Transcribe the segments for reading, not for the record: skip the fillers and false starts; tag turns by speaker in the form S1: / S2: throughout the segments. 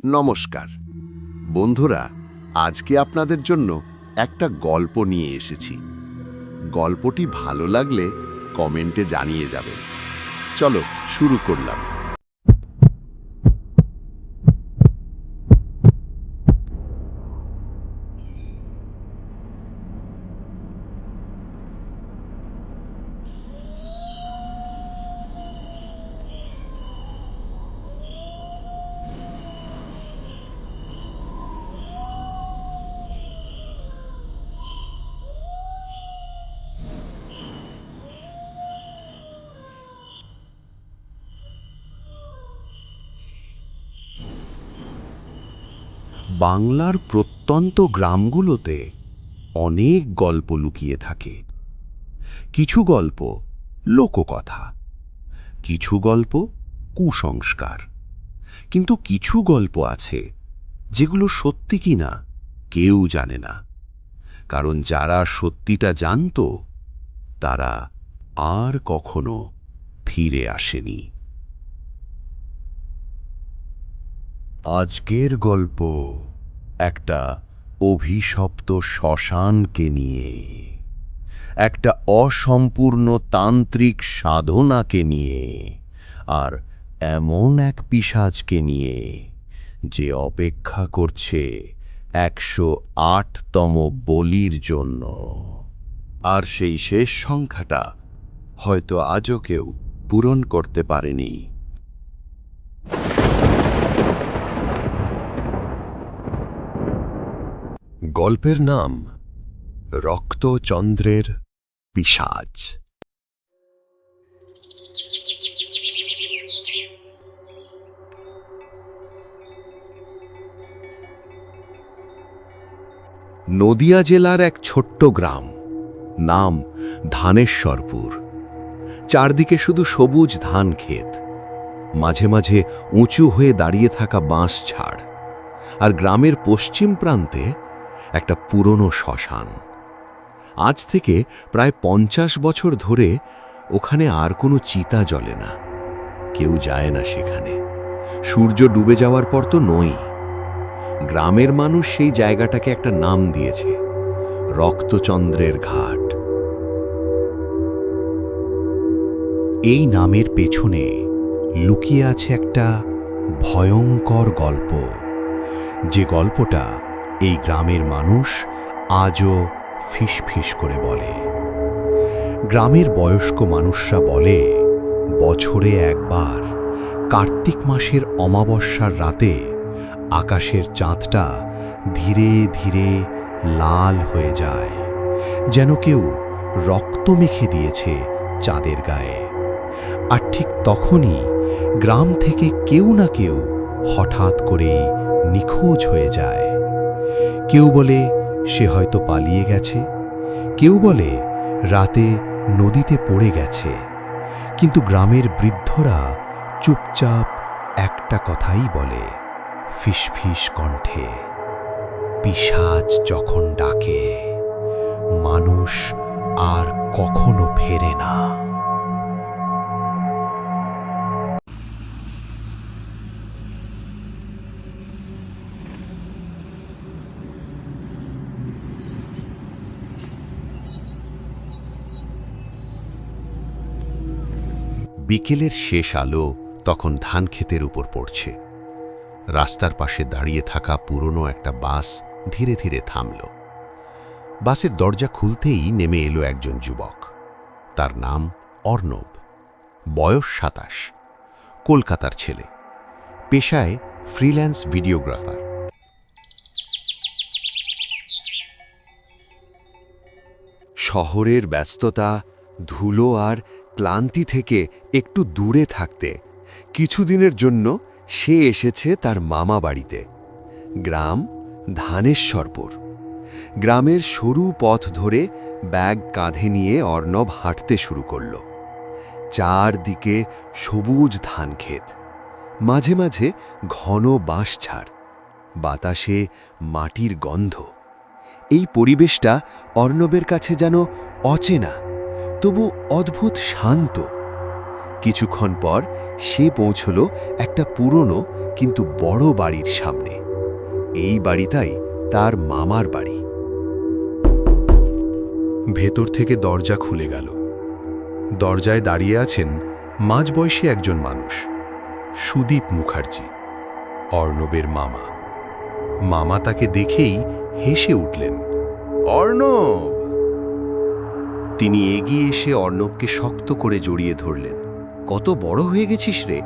S1: নমস্কার বন্ধুরা, আজকে আপনাদের জন্য একটা গল্প নিয়ে এসেছি। গল্পটি ভালো লাগলে কমেন্টে জানিয়ে যাবেন। চলো শুরু করলাম। বাংলার প্রত্যন্ত গ্রামগুলোতে অনেক গল্প লুকিয়ে থাকে। কিছু গল্প লোককথা, কিছু গল্প কুসংস্কার, কিন্তু কিছু গল্প আছে যেগুলো সত্যি কিনা কেউ জানে না। কারণ যারা সত্যিটা জানতো তারা আর কখনো ফিরে আসেনি। আজকের গল্প একটা অভিশপ্ত শ্মশানকে নিয়ে, একটা অসম্পূর্ণ তান্ত্রিক সাধনাকে নিয়ে, আর এমন এক পিশাচকে নিয়ে যে অপেক্ষা করছে 108তম বলির জন্য। আর সেই শেষ সংখ্যাটা হয়তো আজও কেউ পূরণ করতে পারেনি। গল্পের নাম রক্তচন্দ্রের পিশাচ। নদিয়া জেলার এক ছোট্ট গ্রাম, নাম ধানেশ্বরপুর। চারদিকে শুধু সবুজ ধান ক্ষেত, মাঝে মাঝে উঁচু হয়ে দাঁড়িয়ে থাকা বাঁশ ঝাড়, আর গ্রামের পশ্চিম প্রান্তে একটা পুরনো শ্মশান। আজ থেকে প্রায় 50 বছর ধরে ওখানে আর কোনো চিতা জ্বলে না, কেউ যায় না সেখানে। সূর্য ডুবে যাওয়ার পর তো নই। গ্রামের মানুষ সেই জায়গাটাকে একটা নাম দিয়েছে, রক্তচন্দ্রের ঘাট। এই নামের পেছনে লুকিয়ে আছে একটা ভয়ঙ্কর গল্প, যে গল্পটা এই গ্রামের মানুষ আজও ফিসফিস করে বলে। গ্রামের বয়স্ক মানুষরা বলে, বছরে একবার কার্তিক মাসের অমাবস্যার রাতে আকাশের চাঁদটা ধীরে ধীরে লাল হয়ে যায়, যেন কেউ রক্ত মেখে দিয়েছে চাঁদের গায়ে। আর ঠিক তখনই গ্রাম থেকে কেউ না কেউ হঠাৎ করে নিখোঁজ হয়ে যায়। কেউ বলে সে হয়তো পালিয়ে গেছে, কেউ বলে রাতে নদীতে পড়ে গেছে, কিন্তু গ্রামের বৃদ্ধরা চুপচাপ একটা কথাই বলে, ফিসফিস কণ্ঠে, পিশাচ যখন ডাকে মানুষ আর কখনো ফেরে না। বিকেলের শেষ আলো তখন ধান ক্ষেতের উপর পড়ছে। রাস্তার পাশে দাঁড়িয়ে থাকা পুরনো একটা বাস ধীরে ধীরে থামল। বাসের দরজা খুলতেই নেমে এলো একজন যুবক। তার নাম অর্ণব, বয়স 27, কলকাতার ছেলে, পেশায় ফ্রিল্যান্স ভিডিওগ্রাফার। শহরের ব্যস্ততা, ধুলো আর ক্লান্তি থেকে একটু দূরে থাকতে কিছুদিনের জন্য সে এসেছে তার মামা বাড়িতে। গ্রাম ধানেশ্বরপুর। গ্রামের সরু পথ ধরে ব্যাগ কাঁধে নিয়ে অর্ণব হাঁটতে শুরু করল। চারদিকে সবুজ ধান ক্ষেত, মাঝে মাঝে ঘন বাঁশঝাড়, বাতাসে মাটির গন্ধ। এই পরিবেশটা অর্ণবের কাছে যেন অচেনা, তবু অদ্ভুত শান্ত।
S2: কিছুক্ষণ পর সে পৌঁছল একটা পুরনো কিন্তু বড় বাড়ির সামনে। এই বাড়িটাই তার মামার বাড়ি।
S1: ভেতর থেকে দরজা খুলে গেল। দরজায় দাঁড়িয়ে আছেন মাঝবয়সী একজন মানুষ, সুদীপ মুখার্জি, অর্ণবের মামা। মামা তাকে দেখেই হেসে উঠলেন।
S2: অর্ণব! তিনি এগিয়ে এসে অর্ণবকে শক্ত করে জড়িয়ে ধরলেন। কত বড় হয়ে গেছিস রে!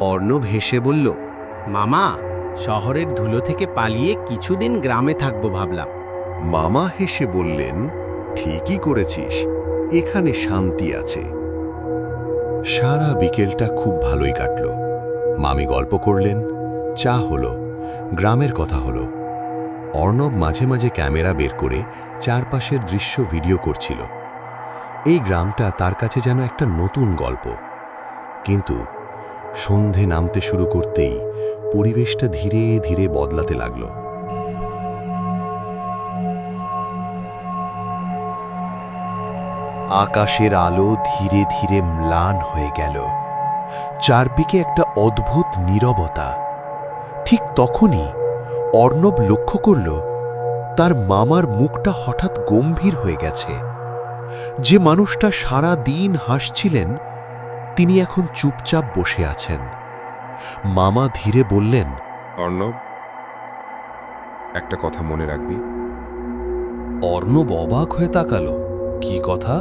S2: অর্ণব হেসে বলল,
S3: মামা, শহরের ধুলো থেকে পালিয়ে কিছুদিন গ্রামে থাকবো ভাবলাম।
S1: মামা হেসে বললেন, ঠিকই করেছিস, এখানে শান্তি আছে। সারা বিকেলটা খুব ভালোই কাটল। মামি গল্প করলেন, চা হলো, গ্রামের কথা হলো। অর্ণব মাঝে মাঝে ক্যামেরা বের করে চারপাশের দৃশ্য ভিডিও করছিল। এই গ্রামটা তার কাছে যেন একটা নতুন গল্প। কিন্তু সন্ধে নামতে শুরু করতেই পরিবেশটা ধীরে ধীরে বদলাতে লাগল। আকাশের আলো ধীরে ধীরে ম্লান হয়ে গেল। চারদিকে একটা অদ্ভুত নীরবতা। ঠিক তখনই অর্ণব লক্ষ্য করল তার মামার মুখটা হঠাৎ গম্ভীর হয়ে গেছে। যে মানুষটা সারা দিন হাসছিলেন তিনি এখন চুপচাপ বসে আছেন। মামা ধীরে বললেন,
S4: অর্ণব, একটা কথা মনে রাখবি।
S1: অর্ণব অবাক হয়ে তাকালো, কি কথা?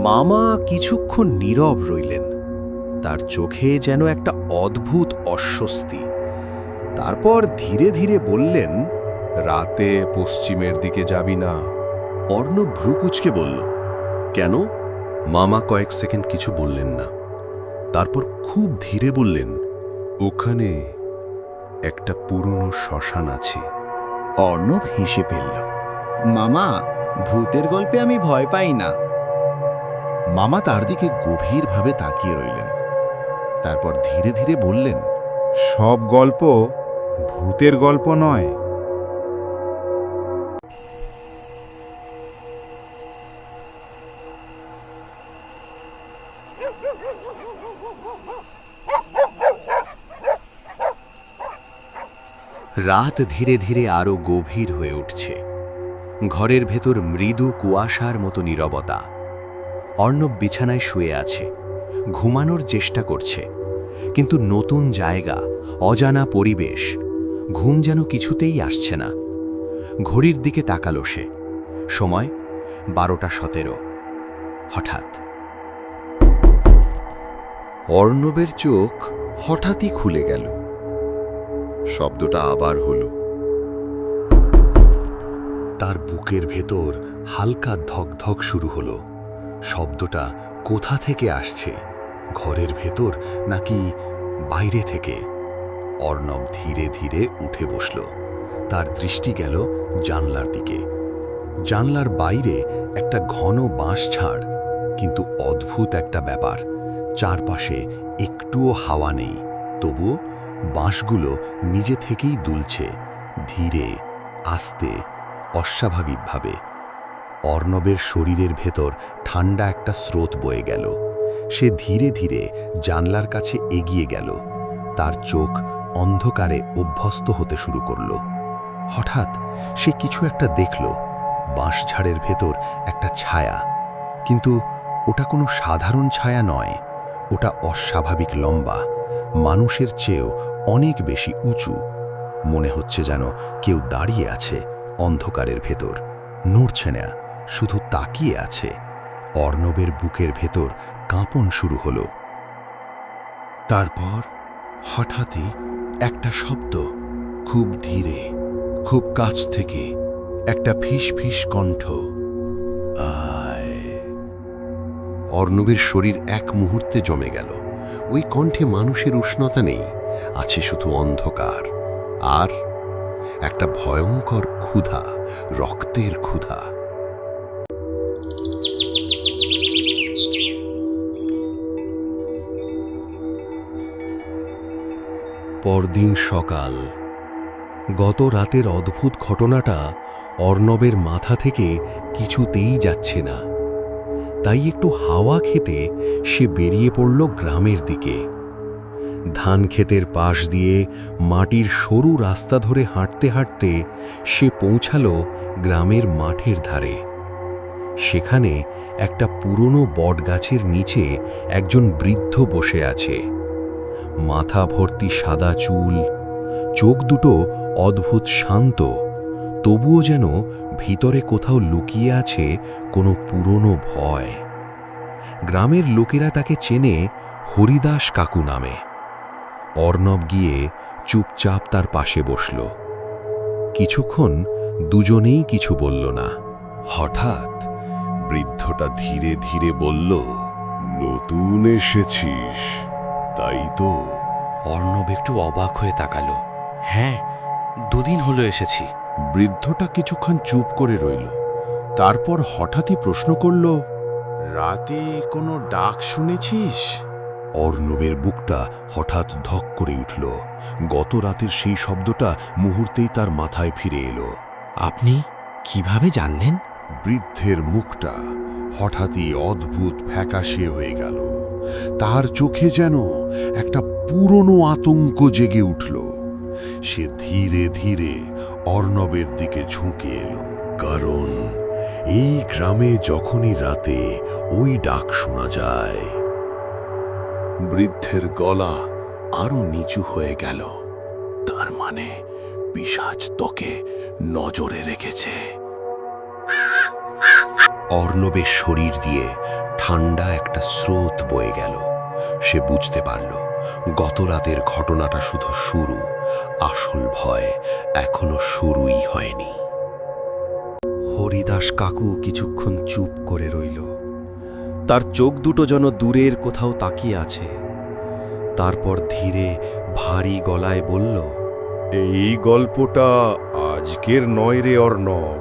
S1: মামা কিছুক্ষণ নীরব রইলেন। তার চোখে যেন একটা অদ্ভুত অস্বস্তি। তারপর ধীরে ধীরে বললেন, রাতে পশ্চিমের দিকে যাবি না। অর্ণব ভ্রু কুঁচকে বলল, কেন? মামা কয়েক সেকেন্ড কিছু বললেন না। তারপর খুব ধীরে বললেন, ওখানে একটা পুরনো শ্মশান আছে।
S2: অর্ণব হেসে ফেলল। মামা, ভূতের গল্পে আমি ভয় পাই না।
S1: মামা তার দিকে গভীরভাবে তাকিয়ে রইলেন। তারপর ধীরে ধীরে বললেন,
S4: সব গল্প ভূতের গল্প নয়।
S2: রাত ধীরে ধীরে আরো গভীর হয়ে উঠছে। ঘরের ভেতর মৃদু কুয়াশার মতো নীরবতা। অর্ণব বিছানায় শুয়ে আছে, ঘুমানোর চেষ্টা করছে, কিন্তু নতুন জায়গা, অজানা পরিবেশ, ঘুম যেন কিছুতেই আসছে না। ঘড়ির দিকে তাকালো সে। সময় 12:17। হঠাৎ
S1: অর্ণবের চোখ হঠাৎই খুলে গেল। শব্দটা আবার হলো। তার বুকের ভেতর হালকা ধকধক শুরু হলো। শব্দটা কোথা থেকে আসছে? ঘরের ভেতর নাকি বাইরে থেকে? অর্ণব ধীরে ধীরে উঠে বসল। তার দৃষ্টি গেল জানলার দিকে। জানলার বাইরে একটা ঘন বাঁশঝাড়, কিন্তু অদ্ভুত একটা ব্যাপার, চারপাশে একটুও হাওয়া নেই। তবুও বাঁশগুলো নিজে থেকেই দুলছে, ধীরে, আস্তে, অস্বাভাবিকভাবে। অর্ণবের শরীরের ভেতর ঠান্ডা একটা স্রোত বয়ে গেল। সে ধীরে ধীরে জানলার কাছে এগিয়ে গেল। তার চোখ অন্ধকারে অভ্যস্ত হতে শুরু করল। হঠাৎ সে কিছু একটা দেখল। বাঁশঝাড়ের ভেতর একটা ছায়া, কিন্তু ওটা কোনো সাধারণ ছায়া নয়। ওটা অস্বাভাবিক লম্বা, মানুষের চেয়েও অনেক বেশি উঁচু। মনে হচ্ছে যেন কেউ দাঁড়িয়ে আছে অন্ধকারের ভেতর, নড়ছে না, শুধু তাকিয়ে আছে। অর্ণবের বুকের ভেতর কাঁপন শুরু হলো। তারপর হঠাৎই একটা শব্দ, খুব ধীরে, খুব কাছ থেকে, একটা ফিস ফিস কণ্ঠ, আয়। অর্ণবের শরীর এক মুহূর্তে জমে গেল। ওই কণ্ঠে মানুষের উষ্ণতা নেই, আছে শুধু অন্ধকার আর একটা ভয়ঙ্কর ক্ষুধা, রক্তের ক্ষুধা। পরদিন সকাল। গত রাতের অদ্ভুত ঘটনাটা অর্ণবের মাথা থেকে কিছুতেই যাচ্ছে না। তাই একটু হাওয়া খেতে সে বেরিয়ে পড়ল গ্রামের দিকে। ধান ক্ষেতের পাশ দিয়ে মাটির সরু রাস্তা ধরে হাঁটতে হাঁটতে সে পৌঁছালো গ্রামের মাঠের ধারে। সেখানে একটা পুরনো বটগাছের নিচে একজন বৃদ্ধ বসে আছে। মাথা ভর্তি সাদা চুল, চোখ দুটো অদ্ভুত শান্ত, তবুও যেন ভিতরে কোথাও লুকিয়ে আছে কোনো পুরনো ভয়। গ্রামের লোকেরা তাকে চেনে হরিদাস কাকু নামে। অর্ণব গিয়ে চুপচাপ তার পাশে বসল। কিছুক্ষণ দুজনেই কিছু বলল না।
S5: হঠাৎ বৃদ্ধটা ধীরে ধীরে বলল, নতুন এসেছিস তাই তো?
S2: অর্ণব একটু অবাক হয়ে তাকালো। হ্যাঁ, 2 দিন হলো এসেছি।
S5: বৃদ্ধটা কিছুক্ষণ চুপ করে রইল, তারপর হঠাৎই প্রশ্ন করল, রাতে কোনো ডাক শুনেছিস? অর্ণবের বুকটা হঠাৎ ধক করে উঠল। গত রাতের সেই শব্দটা মুহূর্তেই তার মাথায় ফিরে এলো।
S3: আপনি কিভাবে জানলেন?
S5: বৃদ্ধের মুখটা হঠাৎই অদ্ভুত ফ্যাকাশে হয়ে গেল। তার চোখে যেন একটা পুরনো আতঙ্ক জেগে উঠল। সে ধীরে ধীরে অর্ণবের দিকে ঝুঁকে এলো। কারণ এই গ্রামে যখনই রাতে ওই ডাক শোনা যায়। বৃদ্ধের গলা আরো নিচু হয়ে গেল। তার মানে পিশাচ তোকে নজরে রেখেছে। অর্ণবের শরীর দিয়ে ঠান্ডা একটা স্রোত বয়ে গেল। সে বুঝতে পারল গত রাতের ঘটনাটা শুধু শুরু, আসল ভয় এখনো শুরুই হয়নি।
S2: হরিদাস কাকু কিছুক্ষণ চুপ করে রইল। তার চোখ দুটো যেন দূরের কোথাও তাকিয়ে আছে। তারপর ধীরে ভারী গলায় বলল,
S5: এই গল্পটা আজকের নয় রে অর্ণব।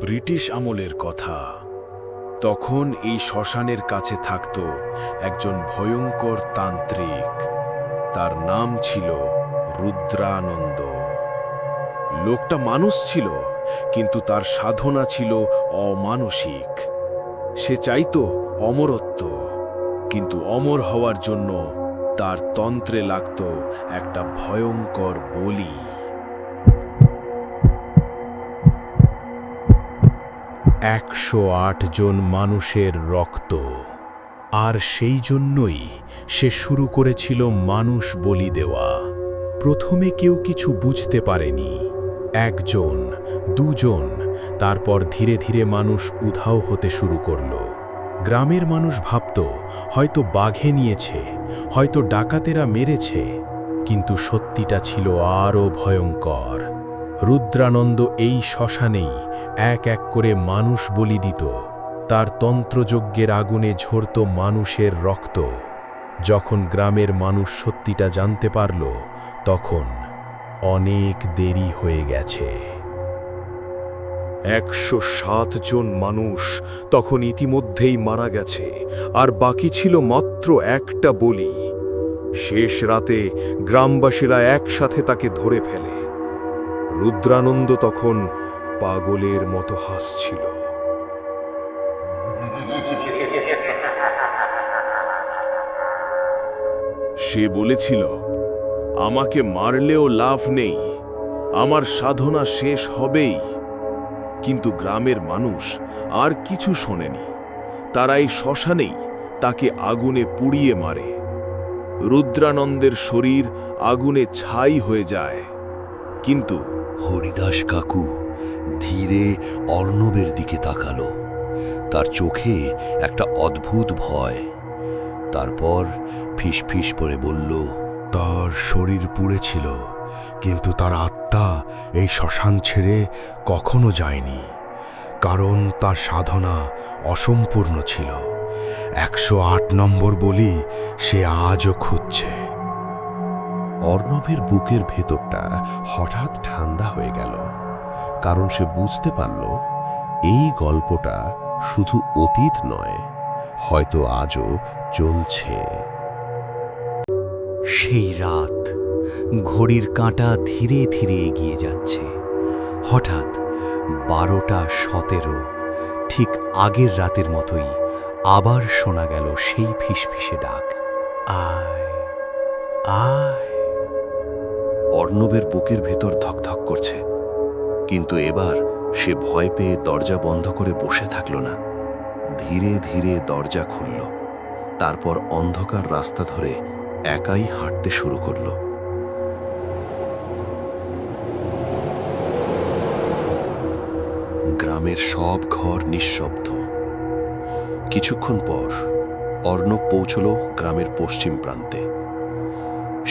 S5: ব্রিটিশ আমলের কথা। তখন এই শ্মশানের কাছে থাকত একজন ভয়ঙ্কর তান্ত্রিক। তার নাম ছিল রুদ্রানন্দ। লোকটা মানুষ ছিল, কিন্তু তার সাধনা ছিল অমানসিক। সে চাইতো অমরত্ব, কিন্তু অমর হওয়ার জন্য তার তন্ত্রে লাগত একটা ভয়ঙ্কর বলি। 108 জন মানুষের রক্ত। আর সেই জন্যই সে শুরু করেছিল মানুষ বলি দেওয়া। প্রথমে কেউ কিছু বুঝতে পারেনি। 1 জন, 2 জন, তারপর ধীরে ধীরে মানুষ উধাও হতে শুরু করল। গ্রামের মানুষ ভাবত হয়তো বাঘে নিয়েছে, হয়তো ডাকাতেরা মেরেছে, কিন্তু সত্যিটা ছিল আরও ভয়ঙ্কর। রুদ্রানন্দ এই শ্মশানেই এক এক করে মানুষ বলি দিত। তার তন্ত্রযজ্ঞের আগুনে ঝরত মানুষের রক্ত। যখন গ্রামের মানুষ সত্যিটা জানতে পারল, তখন অনেক দেরি হয়ে গেছে। 107 জন মানুষ তখন ইতিমধ্যেই মারা গেছে, আর বাকি ছিল মাত্র একটা বলি। শেষ রাতে গ্রামবাসীরা একসাথে তাকে ধরে ফেলে। রুদ্রানন্দ তখন পাগলের মতো হাসছিল। সে বলেছিল, আমাকে মারলেও লাভ নেই, আমার সাধনা শেষ হবেই। কিন্তু গ্রামের মানুষ আর কিছু শোনেনি। তারা এই শ্মশানেই তাকে আগুনে পুড়িয়ে মারে। রুদ্রানন্দের শরীর আগুনে ছাই হয়ে যায়। কিন্তু হরিদাস কাকু ধীরে অর্ণবের দিকে তাকালো। তার চোখে একটা অদ্ভুত ভয়। তারপর ফিসফিস করে বলল, তার শরীর পুড়েছিল, কিন্তু তার আত্মা এই শ্মশান ছেড়ে কখনো যায়নি। কারণ তার সাধনা অসম্পূর্ণ ছিল। 108 নম্বর বলি সে আজও খুঁজছে। অর্ণবের বুকের ভেতরটা হঠাৎ ঠান্ডা হয়ে গেল, কারণ সে বুঝতে পারল এই গল্পটা শুধু অতীত নয়, হয়তো আজও চলছে।
S2: সেই রাত, ঘড়ির কাঁটা ধীরে ধীরে এগিয়ে যাচ্ছে। হঠাৎ 12:17 ঠিক আগের রাতের মতোই আবার শোনা গেল সেই ফিসফিসে ডাক।
S5: আয় আয়।
S1: অর্ণবের বুকের ভেতর ধকধক করছে, কিন্তু এবার সে ভয় পেয়ে দরজা বন্ধ করে বসে থাকল না। ধীরে ধীরে দরজা খুলল, তারপর অন্ধকার রাস্তা ধরে একাই হাঁটতে শুরু করল। গ্রামের সব ঘর নিঃশব্দ। কিছুক্ষণ পর অর্ণব পৌঁছল গ্রামের পশ্চিম প্রান্তে।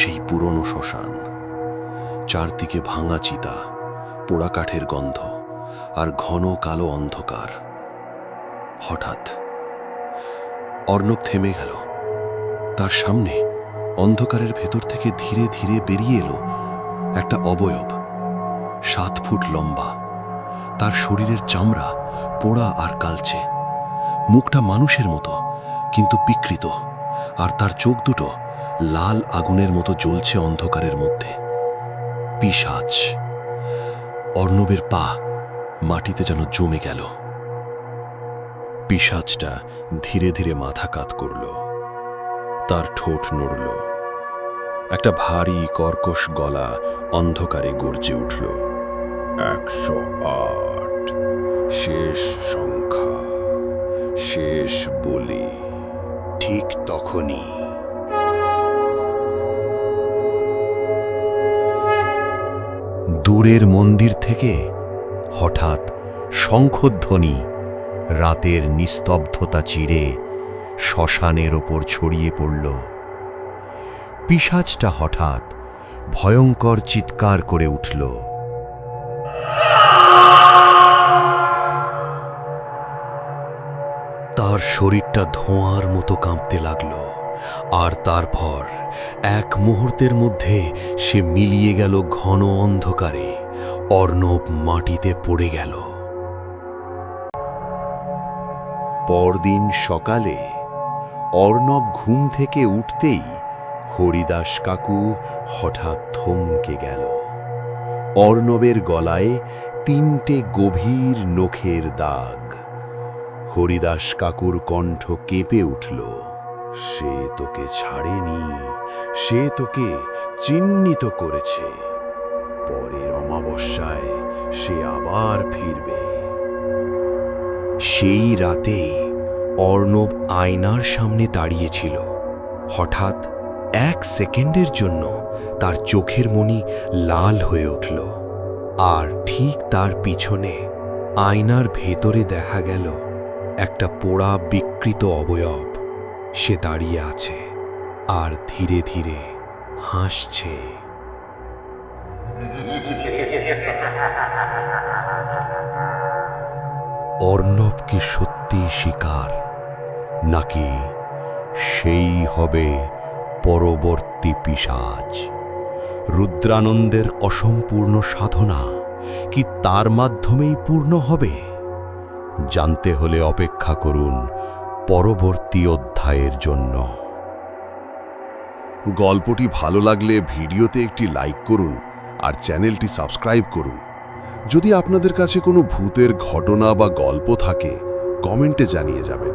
S1: সেই পুরনো শ্মশান, চারদিকে ভাঙা চিতা, পোড়া কাঠের গন্ধ আর ঘন কালো অন্ধকার। হঠাৎ অর্ণব থেমে গেল। তার সামনে অন্ধকারের ভেতর থেকে ধীরে ধীরে বেরিয়ে এলো একটা অবয়ব, 7 ফুট লম্বা। তার শরীরের চামড়া পোড়া আর কালচে, মুখটা মানুষের মতো কিন্তু বিকৃত, আর তার চোখ দুটো লাল আগুনের মতো জ্বলছে অন্ধকারের মধ্যে। পিশাচ। অর্ণবের পা মাটিতে যেন জমে গেল। পিশাচটা ধীরে ধীরে মাথা কাত করল, তার ঠোঁট নড়ল। একটা ভারী কর্কশ গলা অন্ধকারে গর্জে উঠল।
S4: 108, শেষ সংখ্যা, শেষ বলি।
S1: ঠিক তখনই
S2: দূরের মন্দির থেকে হঠাৎ শঙ্খধ্বনি রাতের নিস্তব্ধতা চিরে শ্মশানের ওপর ছড়িয়ে পড়ল। পিশাচটা হঠাৎ ভয়ঙ্কর চিৎকার করে উঠল।
S1: তার শরীরটা ধোঁয়ার মতো কাঁপতে লাগল, আর তারপর এক মুহূর্তের মধ্যে সে মিলিয়ে গেল ঘন অন্ধকারে। অর্ণব মাটিতে পড়ে গেল। পরদিন সকালে অর্ণব ঘুম থেকে উঠতেই হরিদাস কাকু হঠাৎ থমকে গেল। অর্ণবের গলায় 3টে গভীর নখের দাগ। হরিদাস কাকুর কণ্ঠ কেঁপে উঠল।
S5: সে তোকে ছাড়েনি, সে তোকে চিহ্নিত করেছে। পরের অমাবস্যায় সে আবার ফিরবে।
S1: সেই রাতে অর্ণব আয়নার সামনে দাঁড়িয়েছিল। হঠাৎ 1 সেকেন্ডের জন্য তার চোখের মণি লাল হয়ে উঠল, আর ঠিক তার পিছনে আয়নার ভেতরে দেখা গেল একটা পোড়া বিকৃত অবয়ব। সে দাঁড়িয়ে আছে আর ধীরে ধীরে হাসছে। অর্ণব কি সত্যি শিকার, নাকি সেই হবে পরবর্তী পিশাচ? রুদ্রানন্দের অসম্পূর্ণ সাধনা কি তার মাধ্যমেই পূর্ণ হবে? জানতে হলে অপেক্ষা করুন পরবর্তী অধ্যায়ের জন্য। গল্পটি ভালো লাগলে ভিডিওতে একটি লাইক করুন আর চ্যানেলটি সাবস্ক্রাইব করুন। যদি আপনাদের কাছে কোনো ভূতের ঘটনা বা গল্প থাকে, কমেন্টে জানিয়ে যাবেন।